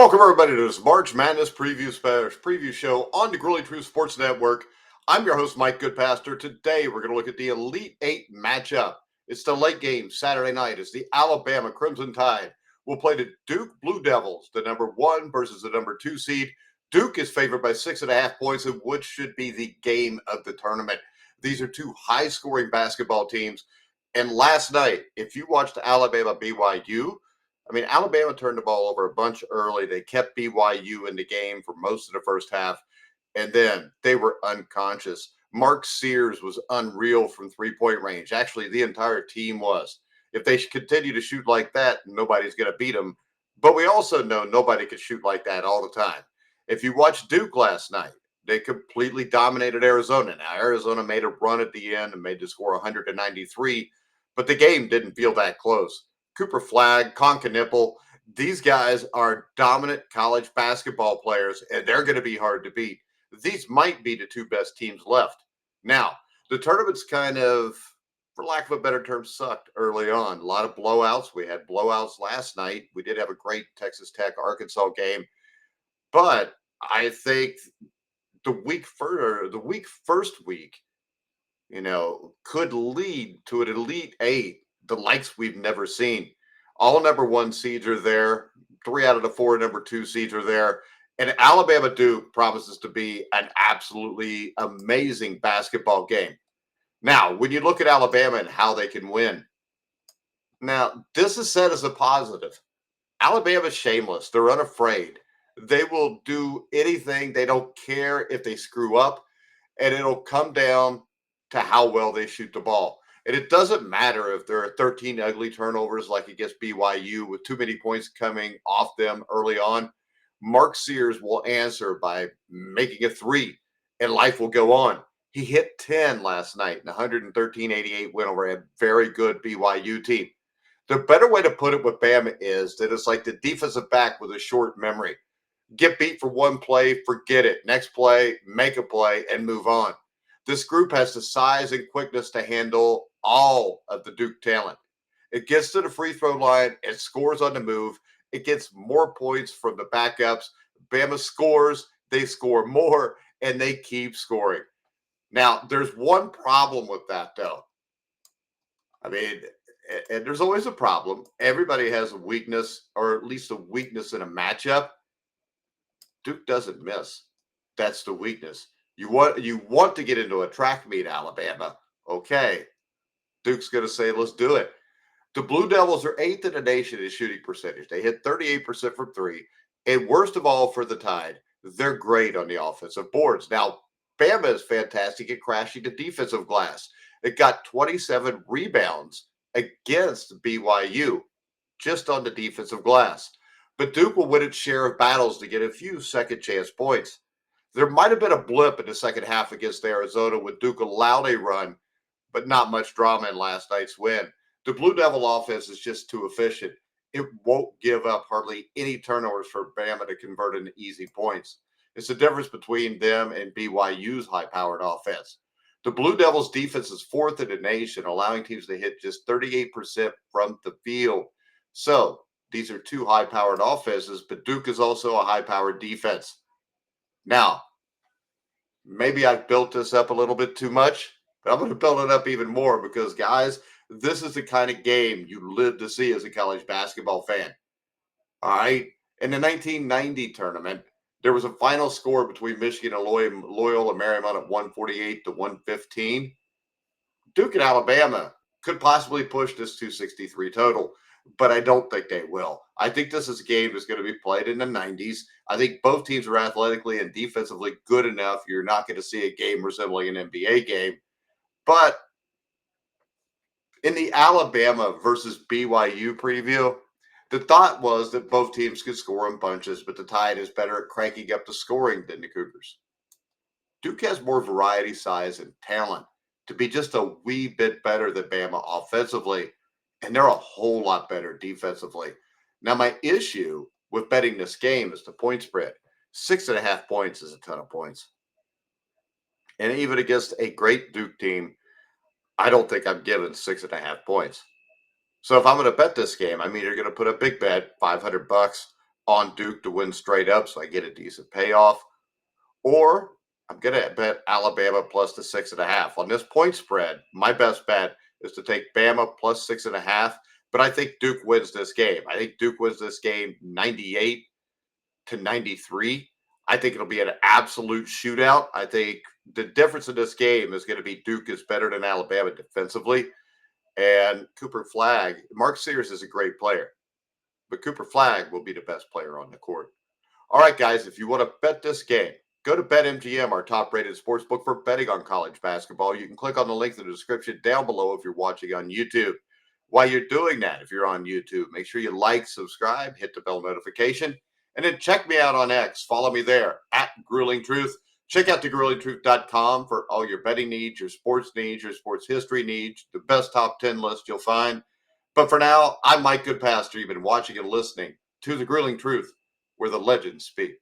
Welcome everybody to this March Madness preview show on the Grueling True Sports Network. I'm your host, Mike Goodpaster. Today we're going to look at the Elite Eight matchup. It's the late game Saturday night. It's the Alabama Crimson Tide will play the Duke Blue Devils, the number 1 versus the number 2 seed. Duke is favored by 6.5 points, which should be the game of the tournament. These are two high-scoring basketball teams. And last night, if you watched Alabama BYU, Alabama turned the ball over a bunch early. They kept BYU in the game for most of the first half, and then they were unconscious. Mark Sears was unreal from three-point range. Actually, the entire team was. If they continue to shoot like that, nobody's going to beat them. But we also know nobody can shoot like that all the time. If you watched Duke last night, they completely dominated Arizona. Now, Arizona made a run at the end and made the score 193, but the game didn't feel that close. Cooper Flagg, Nipple, these guys are dominant college basketball players, and they're going to be hard to beat. These might be the two best teams left. Now, the tournament's kind of, for lack of a better term, sucked early on. A lot of blowouts. We had blowouts last night. We did have a great Texas Tech Arkansas game, but I think the first week, could lead to an Elite Eight, the likes we've never seen. All number 1 seeds are there. 3 out of the 4 number 2 seeds are there. And Alabama Duke promises to be an absolutely amazing basketball game. Now, when you look at Alabama and how they can win, now this is said as a positive. Alabama's shameless. They're unafraid. They will do anything. They don't care if they screw up, and it'll come down to how well they shoot the ball. And it doesn't matter if there are 13 ugly turnovers like against BYU with too many points coming off them early on. Mark Sears will answer by making a three, and life will go on. He hit 10 last night in 113-88 win over a very good BYU team. The better way to put it with Bama is that it's like the defensive back with a short memory. Get beat for one play, forget it. Next play, make a play, and move on. This group has the size and quickness to handle all of the Duke talent. It gets to the free throw line, it scores on the move, it gets more points from the backups. Bama scores, they score more, and they keep scoring. Now, there's one problem with that, though. And there's always a problem. Everybody has a weakness, or at least a weakness in a matchup. Duke doesn't miss. That's the weakness. You want to get into a track meet, Alabama. Okay. Duke's going to say, let's do it. The Blue Devils are 8th in the nation in shooting percentage. They hit 38% from 3. And worst of all for the Tide, they're great on the offensive boards. Now, Bama is fantastic at crashing the defensive glass. It got 27 rebounds against BYU just on the defensive glass. But Duke will win its share of battles to get a few second chance points. There might have been a blip in the second half against Arizona when Duke allowed a run, but not much drama in last night's win. The Blue Devil offense is just too efficient. It won't give up hardly any turnovers for Bama to convert into easy points. It's the difference between them and BYU's high-powered offense. The Blue Devils' defense is 4th in the nation, allowing teams to hit just 38% from the field. So these are two high-powered offenses, but Duke is also a high-powered defense. Now, maybe I've built this up a little bit too much, but I'm going to build it up even more because, guys, this is the kind of game you live to see as a college basketball fan. All right? In the 1990 tournament, there was a final score between Michigan and Loyola Marymount at 148 to 115. Duke and Alabama could possibly push this 263 total, but I don't think they will. I think this is a game that's going to be played in the 90s. I think both teams are athletically and defensively good enough. You're not going to see a game resembling an NBA game. But in the Alabama versus BYU preview, the thought was that both teams could score in bunches, but the Tide is better at cranking up the scoring than the Cougars. Duke has more variety, size, and talent to be just a wee bit better than Bama offensively, and they're a whole lot better defensively. Now, my issue with betting this game is the point spread. 6.5 points is a ton of points. And even against a great Duke team, I don't think I'm giving 6.5 points. So if I'm going to bet this game, I'm either going to put a big bet, $500, on Duke to win straight up so I get a decent payoff. Or I'm going to bet Alabama plus the 6.5. On this point spread, my best bet is to take Bama plus 6.5. But I think Duke wins this game. I think Duke wins this game 98-93. I think it'll be an absolute shootout. I think the difference in this game is going to be Duke is better than Alabama defensively. And Cooper Flagg, Mark Sears is a great player, but Cooper Flagg will be the best player on the court. All right, guys, if you want to bet this game, go to BetMGM, our top-rated sportsbook for betting on college basketball. You can click on the link in the description down below if you're watching on YouTube. While you're doing that, if you're on YouTube, make sure you like, subscribe, hit the bell notification, and then check me out on X. Follow me there, @GruelingTruth. Check out thegruelingtruth.com for all your betting needs, your sports history needs, the best top 10 list you'll find. But for now, I'm Mike Goodpaster. You've been watching and listening to The Grueling Truth, where the legends speak.